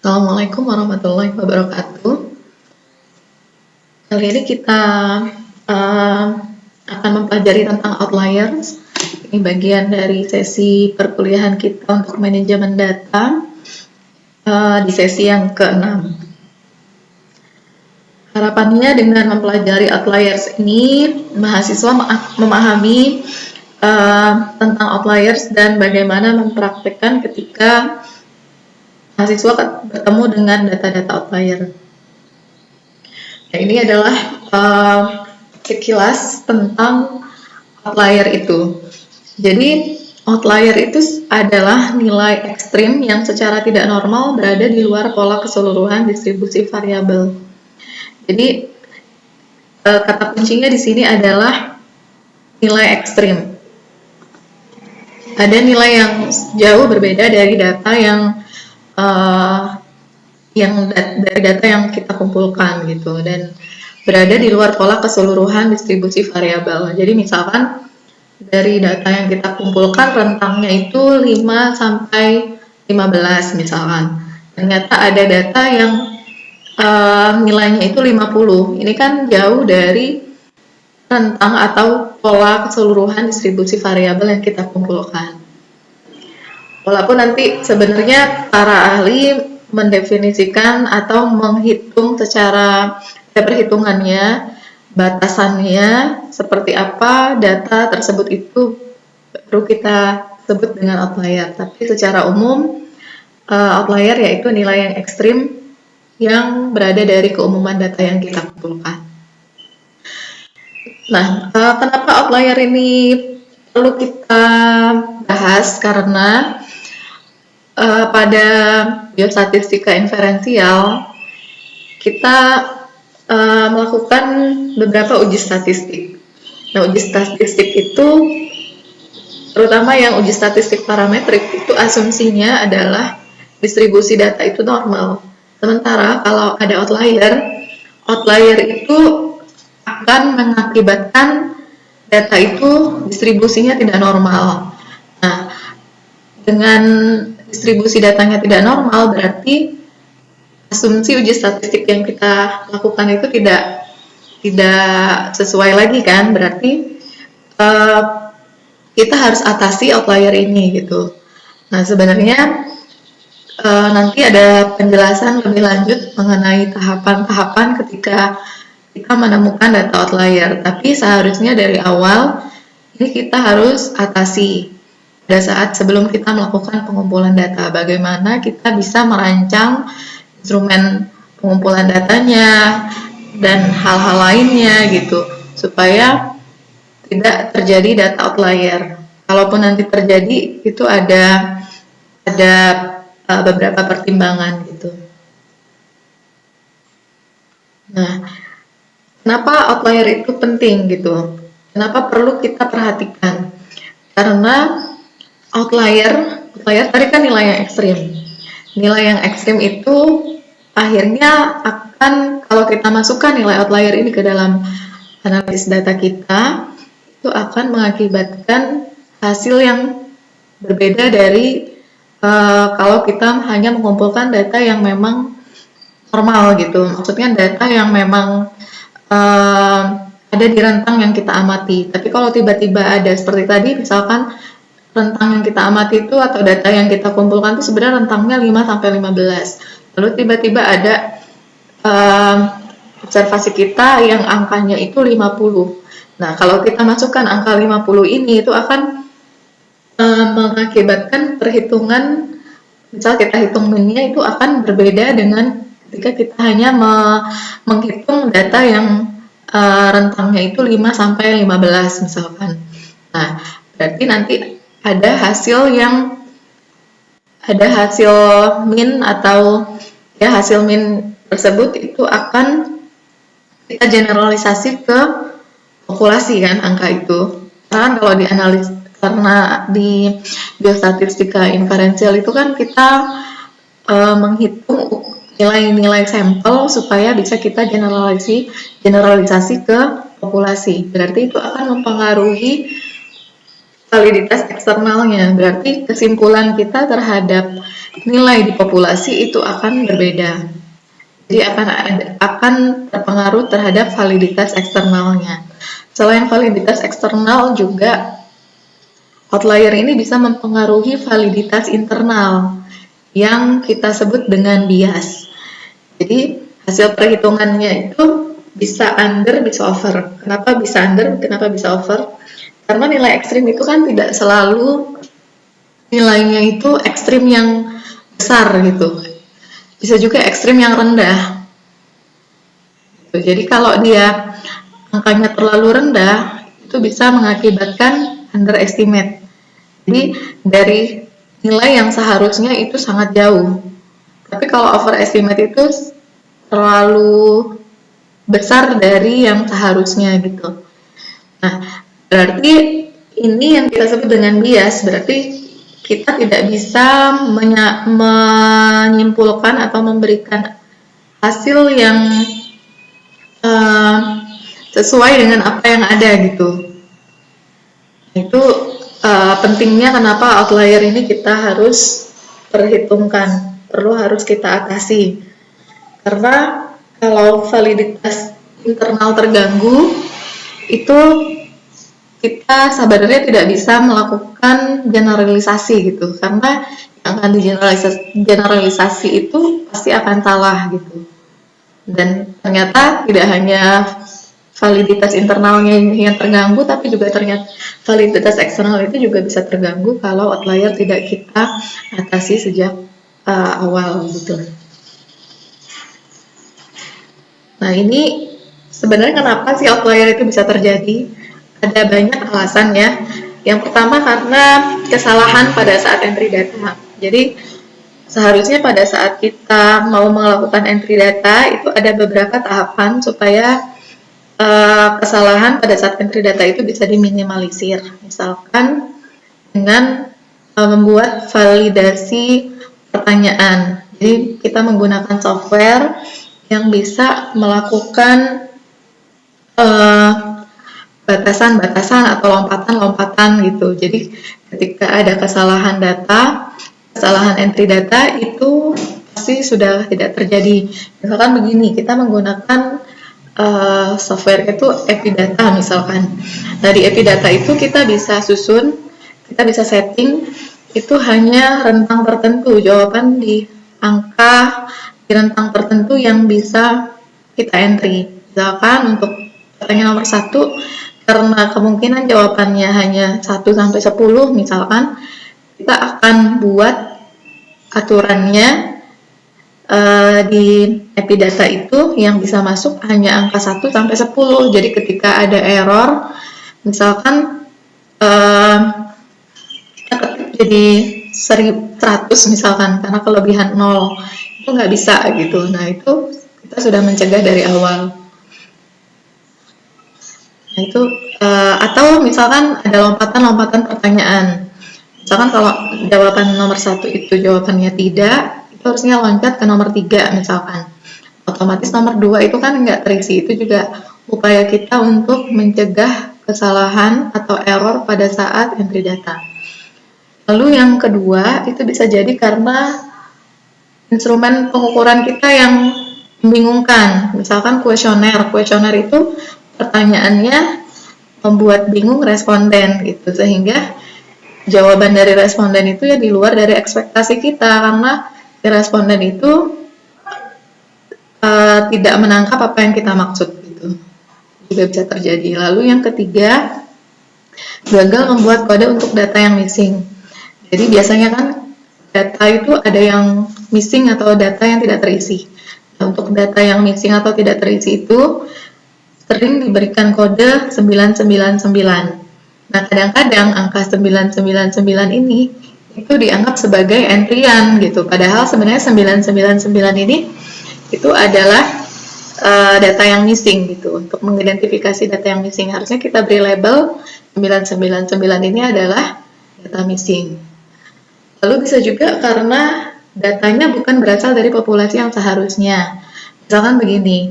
Assalamualaikum warahmatullahi wabarakatuh. Kali ini kita akan mempelajari tentang outliers. Ini bagian dari sesi perkuliahan kita untuk manajemen data di sesi yang ke-6. Harapannya dengan mempelajari outliers ini, mahasiswa memahami tentang outliers dan bagaimana mempraktekkan ketika mahasiswa bertemu dengan data-data outlier. Nah, ini adalah sekilas tentang outlier itu. Jadi, outlier itu adalah nilai ekstrim yang secara tidak normal berada di luar pola keseluruhan distribusi variabel. Jadi, kata kuncinya di sini adalah nilai ekstrim. Ada nilai yang jauh berbeda dari data dari data yang kita kumpulkan gitu, dan berada di luar pola keseluruhan distribusi variabel. Jadi misalkan dari data yang kita kumpulkan rentangnya itu 5 sampai 15 misalkan. Ternyata ada data yang nilainya itu 50. Ini kan jauh dari rentang atau pola keseluruhan distribusi variabel yang kita kumpulkan. Walaupun nanti sebenarnya para ahli mendefinisikan atau menghitung secara perhitungannya, batasannya seperti apa data tersebut itu baru kita sebut dengan outlier. Tapi secara umum outlier yaitu nilai yang ekstrim yang berada dari keumuman data yang kita kumpulkan. Nah, kenapa outlier ini perlu kita bahas? Karena pada biostatistika inferensial kita melakukan beberapa uji statistik. Nah, uji statistik itu terutama yang uji statistik parametrik itu asumsinya adalah distribusi data itu normal. Sementara kalau ada outlier itu akan mengakibatkan data itu distribusinya tidak normal. Nah, dengan distribusi datanya tidak normal, berarti asumsi uji statistik yang kita lakukan itu tidak sesuai lagi kan, berarti kita harus atasi outlier ini gitu. Nah, sebenarnya nanti ada penjelasan lebih lanjut mengenai tahapan-tahapan ketika kita menemukan data outlier, tapi seharusnya dari awal ini kita harus atasi pada saat sebelum kita melakukan pengumpulan data, bagaimana kita bisa merancang instrumen pengumpulan datanya dan hal-hal lainnya gitu, supaya tidak terjadi data outlier. Kalaupun nanti terjadi, itu ada beberapa pertimbangan gitu. Nah, kenapa outlier itu penting gitu? Kenapa perlu kita perhatikan? Karena outlier tadi kan nilai yang ekstrim. Nilai yang ekstrim itu akhirnya akan, kalau kita masukkan nilai outlier ini ke dalam analisis data kita, itu akan mengakibatkan hasil yang berbeda dari kalau kita hanya mengumpulkan data yang memang normal gitu. Maksudnya data yang memang ada di rentang yang kita amati. Tapi kalau tiba-tiba ada seperti tadi, misalkan rentang yang kita amati itu atau data yang kita kumpulkan itu sebenarnya rentangnya 5 sampai 15. Lalu tiba-tiba ada observasi kita yang angkanya itu 50. Nah, kalau kita masukkan angka 50 ini itu akan mengakibatkan perhitungan, misal kita hitung minnya itu akan berbeda dengan ketika kita hanya menghitung data yang rentangnya itu 5 sampai 15 misalkan. Nah, berarti nanti ada hasil min atau ya hasil min tersebut itu akan kita generalisasi ke populasi kan angka itu. Karena kalau karena di biostatistika inferensial itu kan kita menghitung nilai-nilai sampel supaya bisa kita generalisasi ke populasi. Berarti itu akan mempengaruhi validitas eksternalnya, berarti kesimpulan kita terhadap nilai di populasi itu akan berbeda. Jadi akan terpengaruh terhadap validitas eksternalnya. Selain validitas eksternal juga outlier ini bisa mempengaruhi validitas internal yang kita sebut dengan bias. Jadi hasil perhitungannya itu bisa under, bisa over. Kenapa bisa under, kenapa bisa over? Karena nilai ekstrim itu kan tidak selalu nilainya itu ekstrim yang besar gitu. Bisa juga ekstrim yang rendah. Jadi kalau dia angkanya terlalu rendah, itu bisa mengakibatkan underestimate. Jadi dari nilai yang seharusnya itu sangat jauh. Tapi kalau overestimate itu terlalu besar dari yang seharusnya gitu. Nah, berarti ini yang kita sebut dengan bias, berarti kita tidak bisa menyimpulkan atau memberikan hasil yang sesuai dengan apa yang ada gitu. Itu pentingnya kenapa outlier ini kita harus perhitungkan, harus kita atasi. Karena kalau validitas internal terganggu, itu kita sebenarnya tidak bisa melakukan generalisasi gitu, karena yang akan digeneralisasi itu pasti akan salah gitu. Dan ternyata tidak hanya validitas internalnya yang terganggu, tapi juga ternyata validitas eksternal itu juga bisa terganggu kalau outlier tidak kita atasi sejak awal gitu. Nah, ini sebenarnya kenapa sih outlier itu bisa terjadi? Ada banyak alasan ya. Yang pertama karena kesalahan pada saat entry data. Jadi seharusnya pada saat kita mau melakukan entry data itu ada beberapa tahapan supaya kesalahan pada saat entry data itu bisa diminimalisir. Misalkan dengan membuat validasi pertanyaan. Jadi kita menggunakan software yang bisa melakukan batasan-batasan atau lompatan-lompatan gitu. Jadi ketika ada kesalahan data, kesalahan entry data itu pasti sudah tidak terjadi. Misalkan begini, kita menggunakan software itu Epidata misalkan. Nah, di Epidata itu kita bisa susun, kita bisa setting itu hanya rentang tertentu, jawaban di angka di rentang tertentu yang bisa kita entry. Misalkan untuk pertanyaan nomor 1, karena kemungkinan jawabannya hanya 1-10 misalkan, kita akan buat aturannya di Epidata itu yang bisa masuk hanya angka 1-10. Jadi ketika ada error, misalkan kita ketik jadi 100 misalkan, karena kelebihan 0, itu nggak bisa gitu. Nah, itu kita sudah mencegah dari awal. Nah, itu atau misalkan ada lompatan-lompatan pertanyaan. Misalkan kalau jawaban nomor 1 itu jawabannya tidak, itu harusnya loncat ke nomor 3 misalkan. Otomatis nomor 2 itu kan nggak terisi. Itu juga upaya kita untuk mencegah kesalahan atau error pada saat entry data. Lalu yang kedua, itu bisa jadi karena instrumen pengukuran kita yang membingungkan. Misalkan kuesioner itu pertanyaannya membuat bingung responden gitu, sehingga jawaban dari responden itu ya di luar dari ekspektasi kita, karena responden itu tidak menangkap apa yang kita maksud gitu. Juga bisa terjadi. Lalu yang ketiga, gagal membuat kode untuk data yang missing. Jadi biasanya kan data itu ada yang missing atau data yang tidak terisi. Nah, untuk data yang missing atau tidak terisi itu sering diberikan kode 999. Nah, kadang-kadang angka 999 ini itu dianggap sebagai entryan gitu. Padahal sebenarnya 999 ini itu adalah data yang missing gitu. Untuk mengidentifikasi data yang missing, harusnya kita beri label 999 ini adalah data missing. Lalu bisa juga karena datanya bukan berasal dari populasi yang seharusnya. Misalkan begini,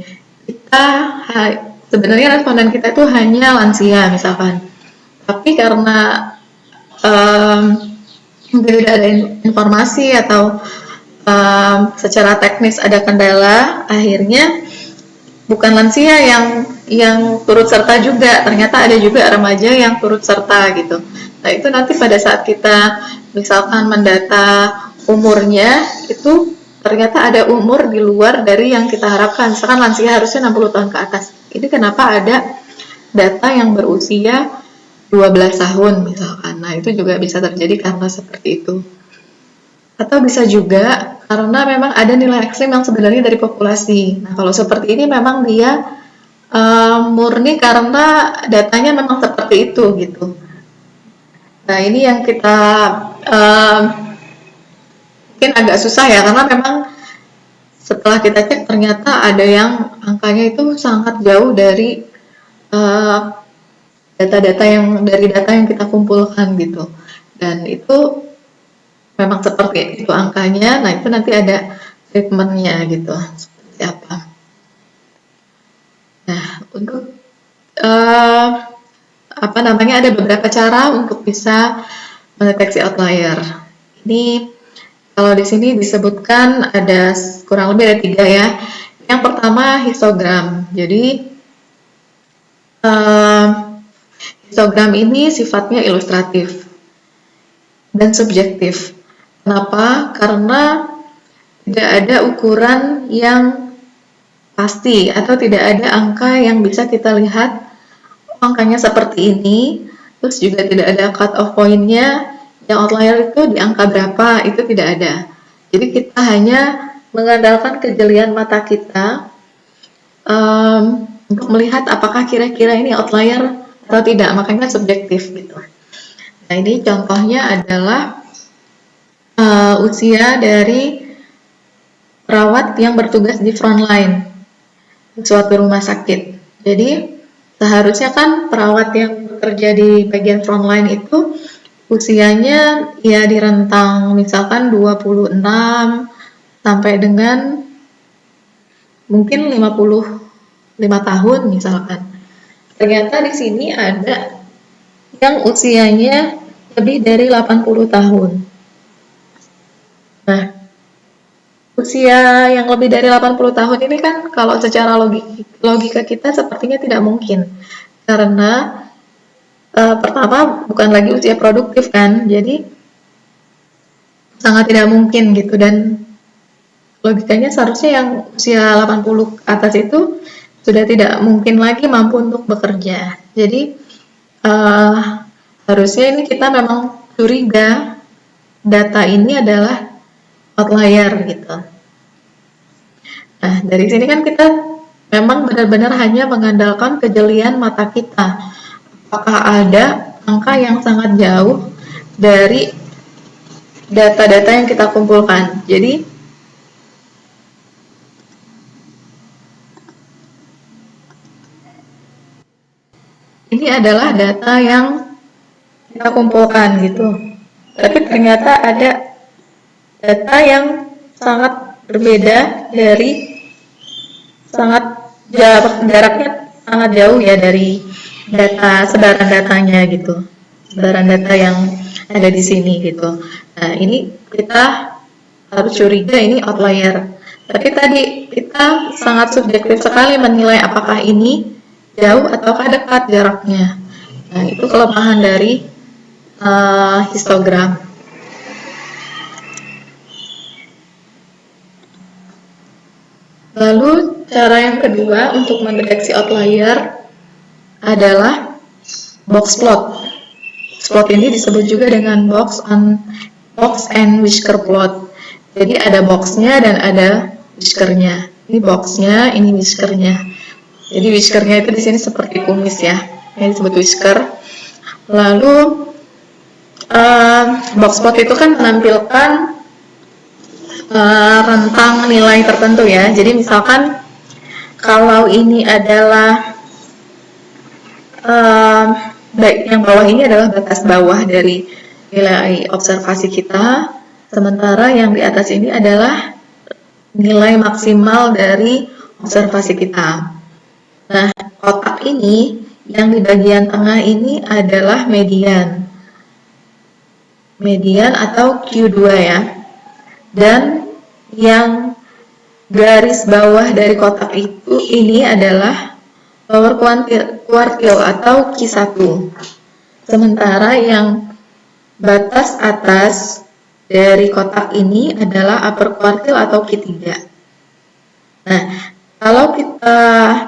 sebenarnya responden kita itu hanya lansia misalkan, tapi karena mungkin tidak ada informasi atau secara teknis ada kendala, akhirnya bukan lansia yang turut serta juga, ternyata ada juga remaja yang turut serta gitu. Nah itu nanti pada saat kita misalkan mendata umurnya, itu ternyata ada umur di luar dari yang kita harapkan. Misalkan lansia harusnya 60 tahun ke atas, ini kenapa ada data yang berusia 12 tahun misalkan. Nah itu juga bisa terjadi karena seperti itu. Atau bisa juga karena memang ada nilai ekstrim yang sebenarnya dari populasi. Nah kalau seperti ini memang dia murni karena datanya memang seperti itu gitu. Nah ini yang kita mungkin agak susah ya, karena memang setelah kita cek ternyata ada yang angkanya itu sangat jauh dari data-data dari data yang kita kumpulkan gitu. Dan itu memang seperti itu angkanya. Nah itu nanti ada treatmentnya gitu, seperti apa. Nah untuk ada beberapa cara untuk bisa mendeteksi outlier. Ini kalau di sini disebutkan ada kurang lebih ada 3 ya. Yang pertama histogram. Jadi histogram ini sifatnya ilustratif dan subjektif. Kenapa? Karena tidak ada ukuran yang pasti atau tidak ada angka yang bisa kita lihat angkanya seperti ini, terus juga tidak ada cut off point-nya, yang outlier itu di angka berapa, itu tidak ada. Jadi kita hanya mengandalkan kejelian mata kita untuk melihat apakah kira-kira ini outlier atau tidak, makanya subjektif gitu. Nah ini contohnya adalah usia dari perawat yang bertugas di front line suatu rumah sakit. Jadi seharusnya kan perawat yang bekerja di bagian front line itu usianya ya di rentang misalkan 26 sampai dengan mungkin 55 tahun misalkan. Ternyata di sini ada yang usianya lebih dari 80 tahun. Nah, usia yang lebih dari 80 tahun ini kan kalau secara logika kita sepertinya tidak mungkin. Karena pertama bukan lagi usia produktif kan, jadi sangat tidak mungkin gitu, dan logikanya seharusnya yang usia 80 ke atas itu sudah tidak mungkin lagi mampu untuk bekerja. Jadi harusnya ini kita memang curiga data ini adalah outlier gitu. Nah, dari sini kan kita memang benar-benar hanya mengandalkan kejelian mata kita. Apakah ada angka yang sangat jauh dari data-data yang kita kumpulkan. Jadi, ini adalah data yang kita kumpulkan gitu. Tapi ternyata ada data yang sangat berbeda dari jaraknya sangat jauh ya dari sebaran datanya gitu, sebaran data yang ada di sini gitu. Nah ini kita harus curiga ini outlier. Tapi tadi kita sangat subjektif sekali menilai apakah ini jauh ataukah dekat jaraknya. Nah itu kelemahan dari histogram. Lalu cara yang kedua untuk mendeteksi outlier adalah box plot. Box plot ini disebut juga dengan box and whisker plot. Jadi ada boxnya dan ada whiskernya. Ini boxnya, ini whiskernya. Jadi whiskernya itu di sini seperti kumis ya. Ini disebut whisker. Lalu box plot itu kan menampilkan rentang nilai tertentu ya. Jadi misalkan kalau ini adalah yang bawah ini adalah batas bawah dari nilai observasi kita, sementara yang di atas ini adalah nilai maksimal dari observasi kita. Nah, kotak ini yang di bagian tengah ini adalah median. median atau Q2 ya. Dan yang garis bawah dari kotak itu ini adalah lower quartile atau Q1. Sementara yang batas atas dari kotak ini adalah upper quartile atau Q3. Nah, kalau kita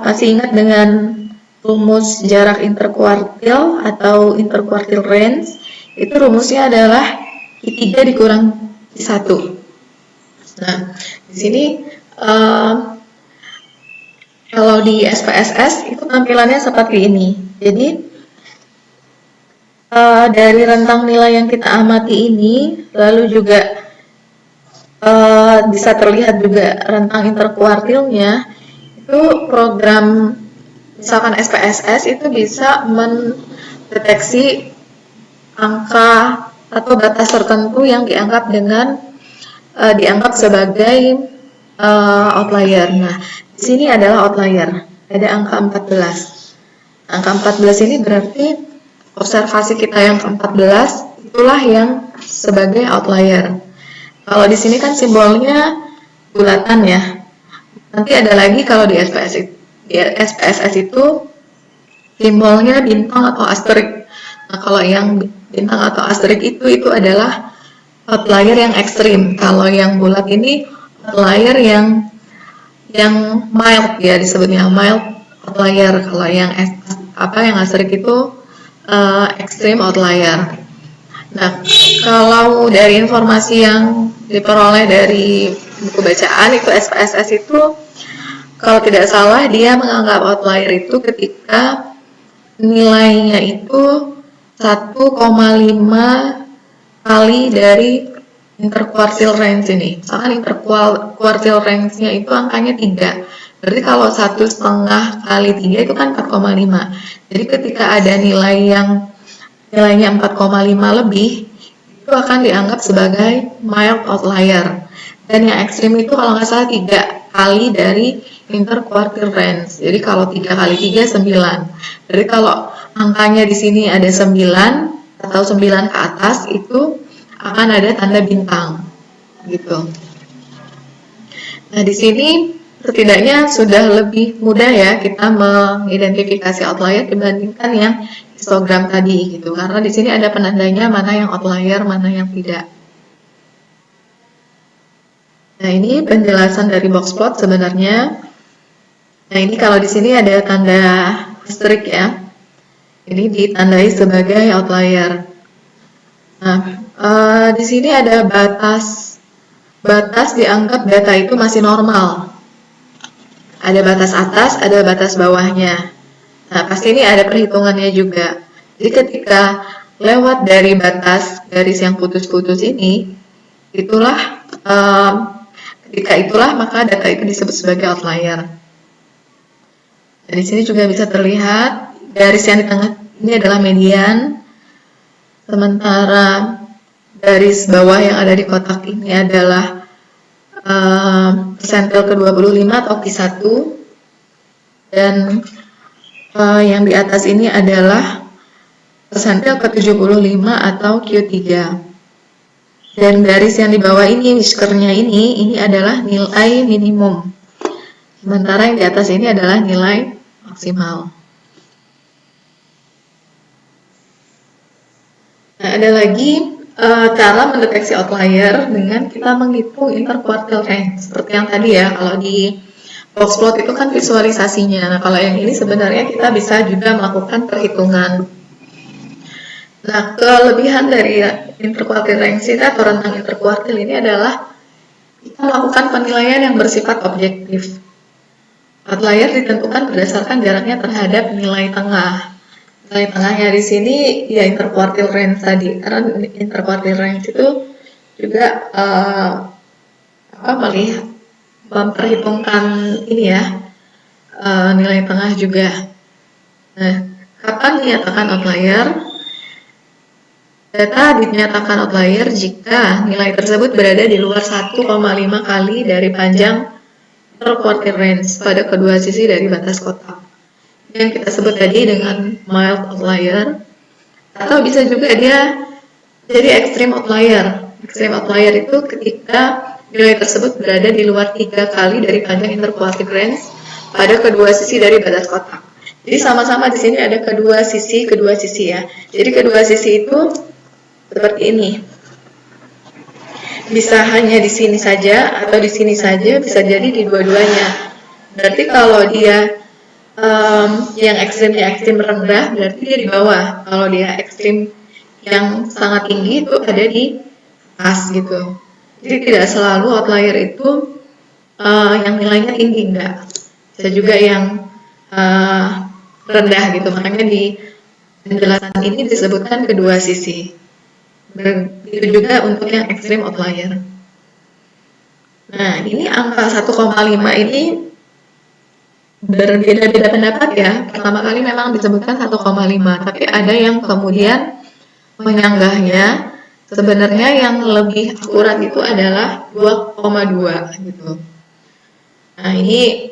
masih ingat dengan rumus jarak interquartile atau interquartile range, itu rumusnya adalah Q3 dikurang Q1. Nah, di sini kalau di SPSS itu tampilannya seperti ini. Jadi dari rentang nilai yang kita amati ini, lalu juga bisa terlihat juga rentang interkuartilnya, itu program misalkan SPSS itu bisa mendeteksi angka atau batas tertentu yang dianggap sebagai outlier. Nah, di sini adalah outlier, ada angka 14. Angka 14 ini berarti observasi kita yang ke-14 itulah yang sebagai outlier. Kalau di sini kan simbolnya bulatan ya. Nanti ada lagi kalau di SPSS itu simbolnya bintang atau asterik. Nah, kalau yang bintang atau asterik itu adalah outlier yang ekstrim. Kalau yang bulat ini outlier yang mild ya, disebutnya mild outlier. Kalau yang asterik itu extreme outlier. Nah, kalau dari informasi yang diperoleh dari buku bacaan itu SPSS itu kalau tidak salah dia menganggap outlier itu ketika nilainya itu 1,5 kali dari interquartile range ini. Misalkan interquartile range-nya itu angkanya 3. Berarti kalau 1,5 kali 3 itu kan 4,5. Jadi ketika ada nilainya 4,5 lebih, itu akan dianggap sebagai mild outlier. Dan yang ekstrim itu kalau nggak salah 3 kali dari interquartile range. Jadi kalau 3 kali 3, 9. Jadi kalau angkanya di sini ada 9 atau 9 ke atas, itu akan ada tanda bintang gitu. Nah, di sini setidaknya sudah lebih mudah ya kita mengidentifikasi outlier dibandingkan yang histogram tadi gitu. Karena di sini ada penandanya mana yang outlier, mana yang tidak. Nah, ini penjelasan dari box plot sebenarnya. Nah, ini kalau di sini ada tanda asterisk ya. Ini ditandai sebagai outlier. Nah, di sini ada batas dianggap data itu masih normal. Ada batas atas, ada batas bawahnya. Nah, pasti ini ada perhitungannya juga. Jadi ketika lewat dari batas garis yang putus-putus ini, ketika itulah maka data itu disebut sebagai outlier. Dan di sini juga bisa terlihat garis yang di tengah ini adalah median, sementara garis bawah yang ada di kotak ini adalah persentil ke-25 atau Q1, dan yang di atas ini adalah persentil ke-75 atau Q3. Dan garis yang di bawah ini, whiskernya ini adalah nilai minimum, sementara yang di atas ini adalah nilai maksimal. Nah, ada lagi cara mendeteksi outlier dengan kita menghitung interquartile range seperti yang tadi ya. Kalau di box plot itu kan visualisasinya. Nah, kalau yang ini sebenarnya kita bisa juga melakukan perhitungan. Nah, kelebihan dari interquartile range ini atau rentang interquartile ini adalah kita melakukan penilaian yang bersifat objektif. Outlier ditentukan berdasarkan jaraknya terhadap nilai tengah. Nilai tengahnya di sini ya interquartile range tadi, karena interquartile range itu juga memperhitungkan ini ya, nilai tengah juga. Nah, kapan dinyatakan outlier? Data dinyatakan outlier jika nilai tersebut berada di luar 1,5 kali dari panjang interquartile range pada kedua sisi dari batas kotak, yang kita sebut tadi dengan mild outlier, atau bisa juga dia Jadi extreme outlier. Extreme outlier itu ketika nilai tersebut berada di luar 3 kali dari panjang interpolated range pada kedua sisi dari batas kotak. Jadi sama-sama di sini ada kedua sisi ya. Jadi kedua sisi itu seperti ini. Bisa hanya di sini saja atau di sini saja, bisa jadi di dua-duanya. Berarti kalau dia yang ekstrimnya ekstrim rendah, berarti dia di bawah. Kalau dia ekstrim yang sangat tinggi itu ada di atas gitu. Jadi tidak selalu outlier itu yang nilainya tinggi, enggak. Bisa juga yang rendah gitu. Makanya di penjelasan ini disebutkan kedua sisi. Begitu juga untuk yang extreme outlier. Nah, ini angka 1,5 ini berbeda-beda pendapat ya. Pertama kali memang disebutkan 1,5, tapi ada yang kemudian menyanggahnya. Sebenarnya yang lebih akurat itu adalah 2,2 gitu. Nah, ini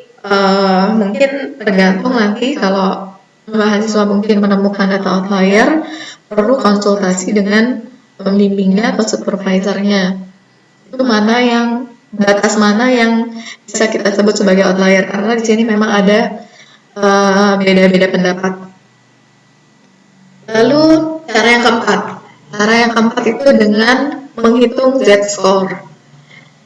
mungkin tergantung nanti kalau mahasiswa mungkin menemukan data outlier, perlu konsultasi dengan pembimbingnya atau supervisornya. Itu batas mana yang bisa kita sebut sebagai outlier, karena di sini memang ada beda-beda pendapat. Lalu cara yang keempat itu dengan menghitung Z-score.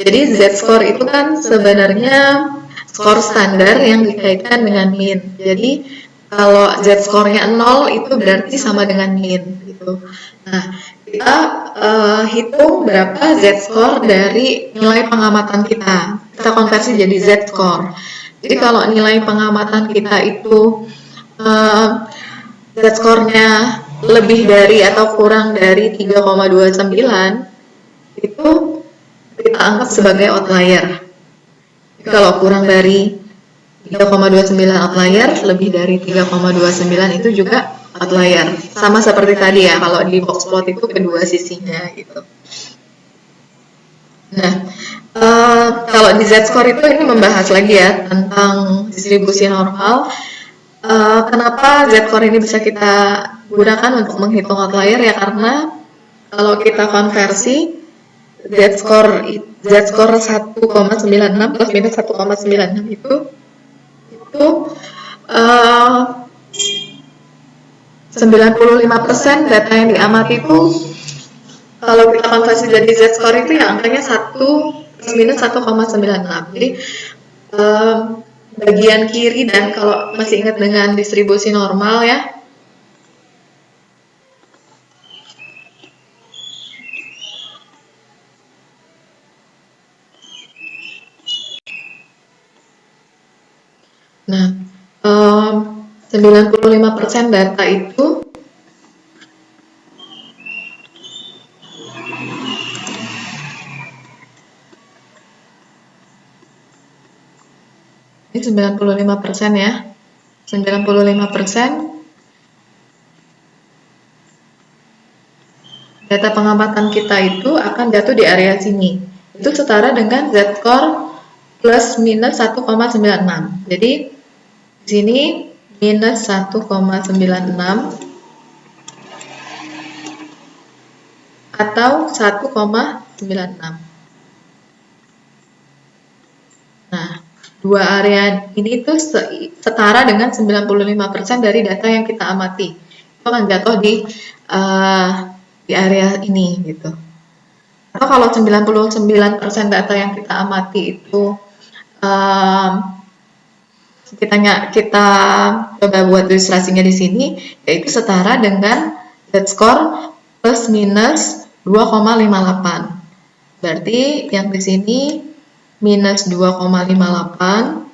Jadi Z-score itu kan sebenarnya skor standar yang dikaitkan dengan min. Jadi kalau Z-score-nya 0 itu berarti sama dengan min gitu. Nah, kita hitung berapa Z-score dari nilai pengamatan kita. Kita konversi jadi Z-score. Jadi kalau nilai pengamatan kita itu Z-score-nya lebih dari atau kurang dari 3,29, itu kita anggap sebagai outlier. Jadi kalau kurang dari 3,29 outlier, lebih dari 3,29 itu juga outlier. Sama seperti tadi ya, kalau di box plot itu kedua sisinya gitu. Nah, kalau di Z-score itu ini membahas lagi ya tentang distribusi normal. Kenapa Z-score ini bisa kita gunakan untuk menghitung outlier ya, karena kalau kita konversi Z-score 1,96 plus minus 1,96 itu 95% data yang diamati itu kalau kita konversi jadi Z-score itu ya angkanya 1 plus minus 1,96. Jadi bagian kiri, dan kalau masih ingat dengan distribusi normal ya, nah 95% data itu ini 95% ya, 95% data pengamatan kita itu akan jatuh di area sini. Itu setara dengan Z-score plus minus 1,96. Jadi di sini minus 1,96 atau 1,96. Nah, dua area ini tuh setara dengan 95% dari data yang kita amati. Itu akan jatuh di area ini gitu. Atau kalau 99% data yang kita amati itu kita coba buat ilustrasinya di sini, yaitu setara dengan Z-score plus minus 2,58. Berarti yang di sini minus 2,58,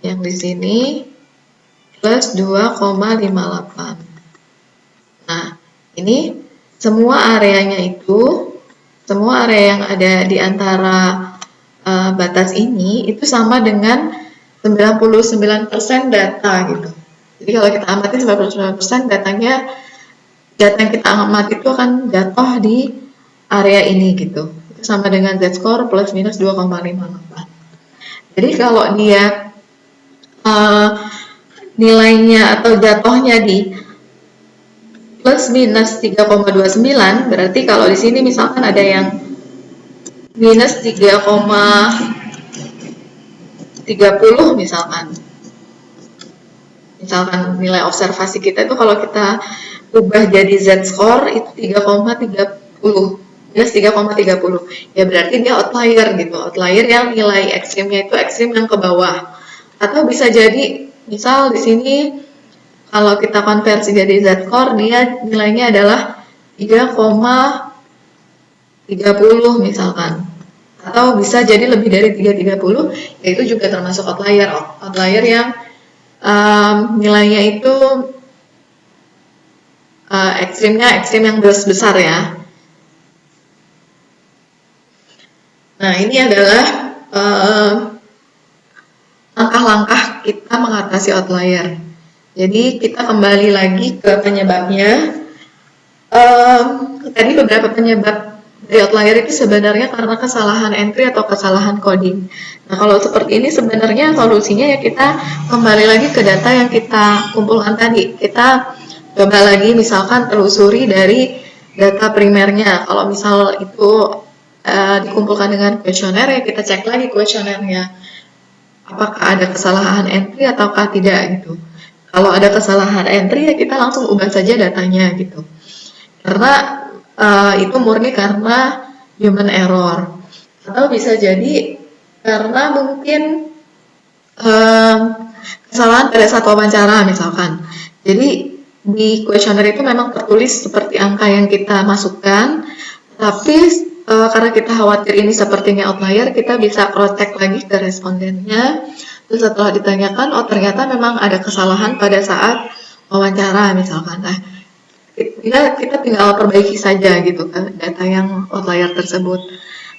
yang di sini plus 2,58. Nah, ini semua areanya itu, semua area yang ada di antara batas ini itu sama dengan 99% data gitu. Jadi kalau kita amati 99% data yang kita amati itu akan jatuh di area ini gitu. Itu sama dengan Z-score plus minus 2,58. Jadi kalau dia nilainya atau jatuhnya di plus minus 3,29, berarti kalau di sini misalkan ada yang minus 3,30 misalkan nilai observasi kita itu kalau kita ubah jadi z-score itu 3,30 minus 3,30 ya berarti dia outlier gitu, outlier yang nilai ekstrimnya itu ekstrim yang ke bawah. Atau bisa jadi misal di sini kalau kita konversi jadi z-score dia nilainya adalah 3,30 misalkan, atau bisa jadi lebih dari 3,30, yaitu juga termasuk outlier yang nilainya itu ekstrim yang besar ya. Nah, ini adalah langkah-langkah kita mengatasi outlier. Jadi kita kembali lagi ke penyebabnya. Tadi beberapa penyebab dari outlier itu sebenarnya karena kesalahan entry atau kesalahan coding. Nah, kalau seperti ini sebenarnya solusinya ya kita kembali lagi ke data yang kita kumpulkan tadi. Kita coba lagi misalkan telusuri dari data primernya. Kalau misal itu dikumpulkan dengan kuesioner ya kita cek lagi kuesionernya. Apakah ada kesalahan entry ataukah tidak gitu. Kalau ada kesalahan entry ya kita langsung ubah saja datanya gitu. Karena itu murni karena human error. Atau bisa jadi karena mungkin kesalahan pada saat wawancara misalkan. Jadi di kuesioner itu memang tertulis seperti angka yang kita masukkan, tapi karena kita khawatir ini sepertinya outlier, kita bisa cross-check lagi ke respondennya. Terus setelah ditanyakan, oh ternyata memang ada kesalahan pada saat wawancara misalkan. Nah, kita tinggal perbaiki saja gitu kan data yang outlier tersebut.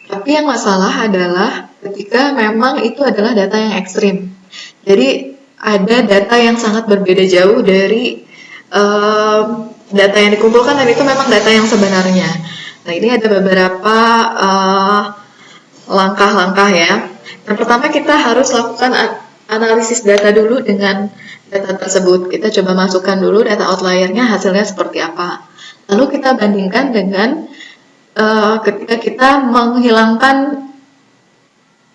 Tapi yang masalah adalah ketika memang itu adalah data yang ekstrim. Jadi ada data yang sangat berbeda jauh dari data yang dikumpulkan dan itu memang data yang sebenarnya. Nah, ini ada beberapa langkah-langkah ya. Yang pertama kita harus lakukan analisis data dulu dengan data tersebut. Kita coba masukkan dulu data outliernya hasilnya seperti apa. Lalu kita bandingkan dengan ketika kita menghilangkan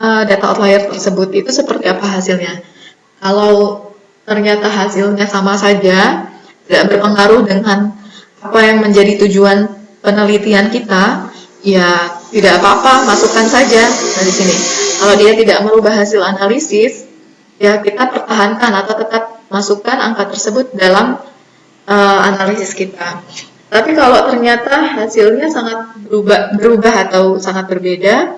data outlier tersebut itu seperti apa hasilnya. Kalau ternyata hasilnya sama saja, tidak berpengaruh dengan apa yang menjadi tujuan penelitian kita, ya tidak apa-apa, masukkan saja dari sini. Kalau dia tidak merubah hasil analisis, ya kita pertahankan atau tetap masukkan angka tersebut dalam analisis kita. Tapi kalau ternyata hasilnya sangat berubah atau sangat berbeda,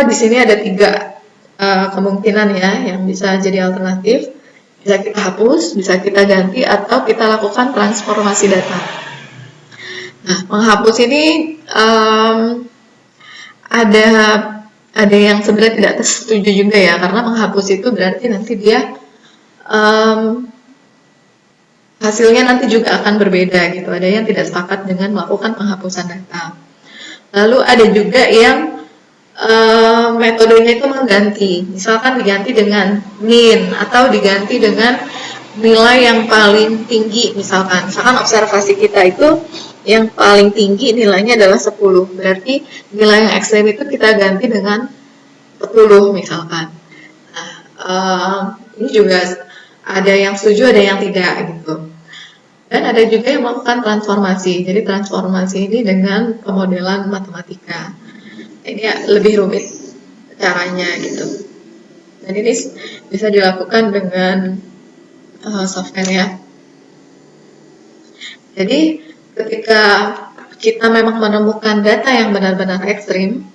di sini ada 3 kemungkinan ya yang bisa jadi alternatif. Bisa kita hapus, bisa kita ganti, atau kita lakukan transformasi data. Nah, menghapus ini ada yang sebenarnya tidak setuju juga ya, karena menghapus itu berarti nanti dia hasilnya nanti juga akan berbeda gitu. Ada yang tidak sepakat dengan melakukan penghapusan data. Lalu ada juga yang metodenya itu mengganti, misalkan diganti dengan min atau diganti dengan nilai yang paling tinggi, misalkan observasi kita itu yang paling tinggi nilainya adalah 10, berarti nilai yang ekstrem itu kita ganti dengan 10 misalkan. Nah, ini juga ada yang setuju, ada yang tidak gitu. Dan ada juga yang melakukan transformasi. Jadi transformasi ini dengan pemodelan matematika. Ini lebih rumit caranya gitu. Dan ini bisa dilakukan dengan software ya. Jadi ketika kita memang menemukan data yang benar-benar ekstrim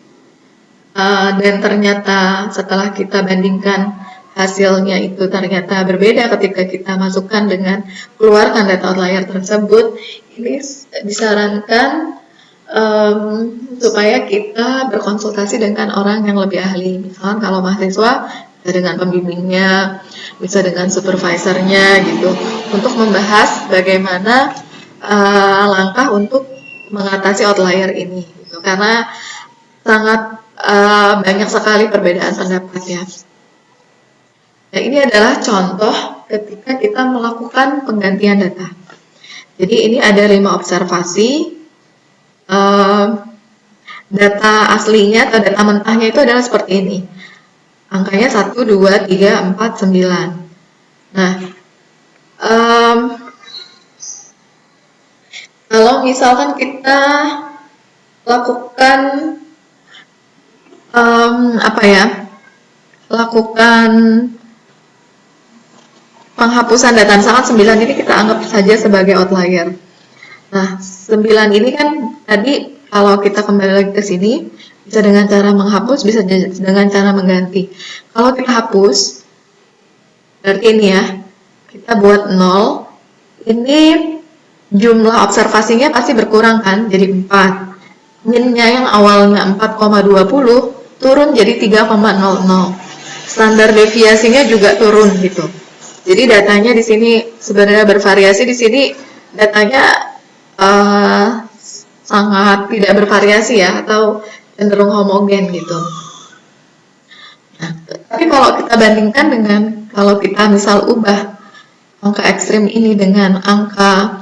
dan ternyata setelah kita bandingkan hasilnya itu ternyata berbeda ketika kita masukkan dengan keluarkan data outlier tersebut, ini disarankan supaya kita berkonsultasi dengan orang yang lebih ahli. Misalkan kalau mahasiswa bisa dengan pembimbingnya, bisa dengan supervisornya gitu, untuk membahas bagaimana langkah untuk mengatasi outlier ini gitu. Karena sangat banyak sekali perbedaan pendapat ya. Nah, ini adalah contoh ketika kita melakukan penggantian data. Jadi ini ada 5 observasi. Data aslinya atau data mentahnya itu adalah seperti ini. Angkanya 1, 2, 3, 4, 9. Nah, kalau misalkan kita lakukan lakukan penghapusan data misalkan 9 ini kita anggap saja sebagai outlier. Nah, 9 ini kan tadi kalau kita kembali lagi ke sini bisa dengan cara menghapus, bisa dengan cara mengganti. Kalau kita hapus, berarti ini ya, kita buat 0, ini jumlah observasinya pasti berkurang kan, jadi 4. Min-nya yang awalnya 4,20 turun jadi 3,00. Standar deviasinya juga turun gitu. Jadi datanya di sini sebenarnya bervariasi, di sini datanya sangat tidak bervariasi ya, atau cenderung homogen gitu. Nah, tapi kalau kita bandingkan dengan kalau kita misal ubah angka ekstrim ini dengan angka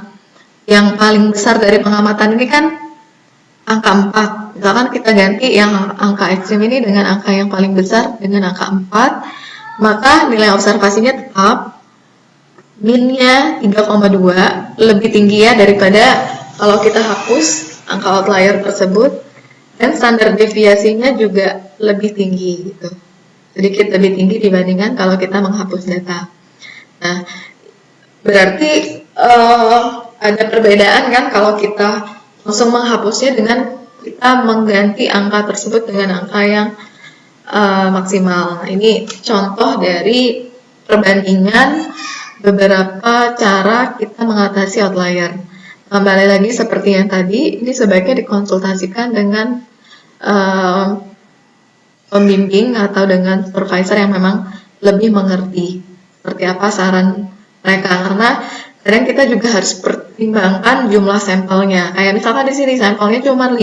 yang paling besar dari pengamatan ini kan angka 4. Misalkan kita ganti yang angka ekstrim ini dengan angka yang paling besar dengan angka 4, maka nilai observasinya tetap min-nya 3,2 lebih tinggi ya daripada kalau kita hapus angka outlier tersebut, dan standar deviasinya juga lebih tinggi gitu. Sedikit lebih tinggi dibandingkan kalau kita menghapus data. Nah, berarti ada perbedaan kan kalau kita langsung menghapusnya dengan kita mengganti angka tersebut dengan angka yang maksimal. Nah, ini contoh dari perbandingan beberapa cara kita mengatasi outlier. Kembali lagi seperti yang tadi, ini sebaiknya dikonsultasikan dengan pembimbing atau dengan supervisor yang memang lebih mengerti seperti apa saran mereka, karena kadang kita juga harus pertimbangkan jumlah sampelnya. Kayak misalkan di sini sampelnya cuma 5,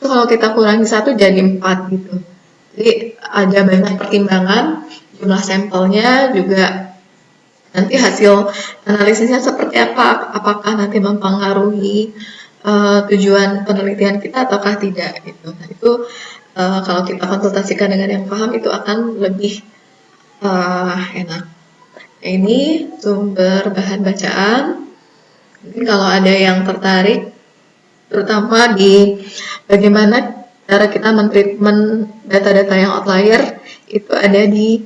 itu kalau kita kurangi 1 jadi 4 gitu. Jadi ada banyak pertimbangan, jumlah sampelnya juga nanti hasil analisisnya seperti apa, apakah nanti mempengaruhi tujuan penelitian kita ataukah tidak gitu. Nah, itu kalau kita konsultasikan dengan yang paham itu akan lebih enak. Nah, ini sumber bahan bacaan. Mungkin kalau ada yang tertarik, terutama di bagaimana cara kita mentreatment data-data yang outlier, itu ada di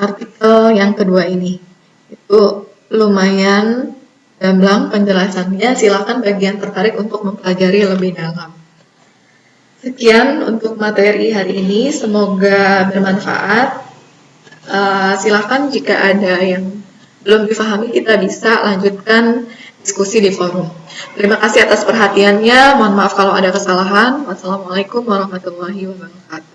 artikel yang kedua ini. Itu lumayan gamblang penjelasannya, silakan bagi yang tertarik untuk mempelajari lebih dalam. Sekian untuk materi hari ini, semoga bermanfaat. Silakan jika ada yang belum dipahami, kita bisa lanjutkan diskusi di forum. Terima kasih atas perhatiannya, mohon maaf kalau ada kesalahan. Wassalamualaikum warahmatullahi wabarakatuh.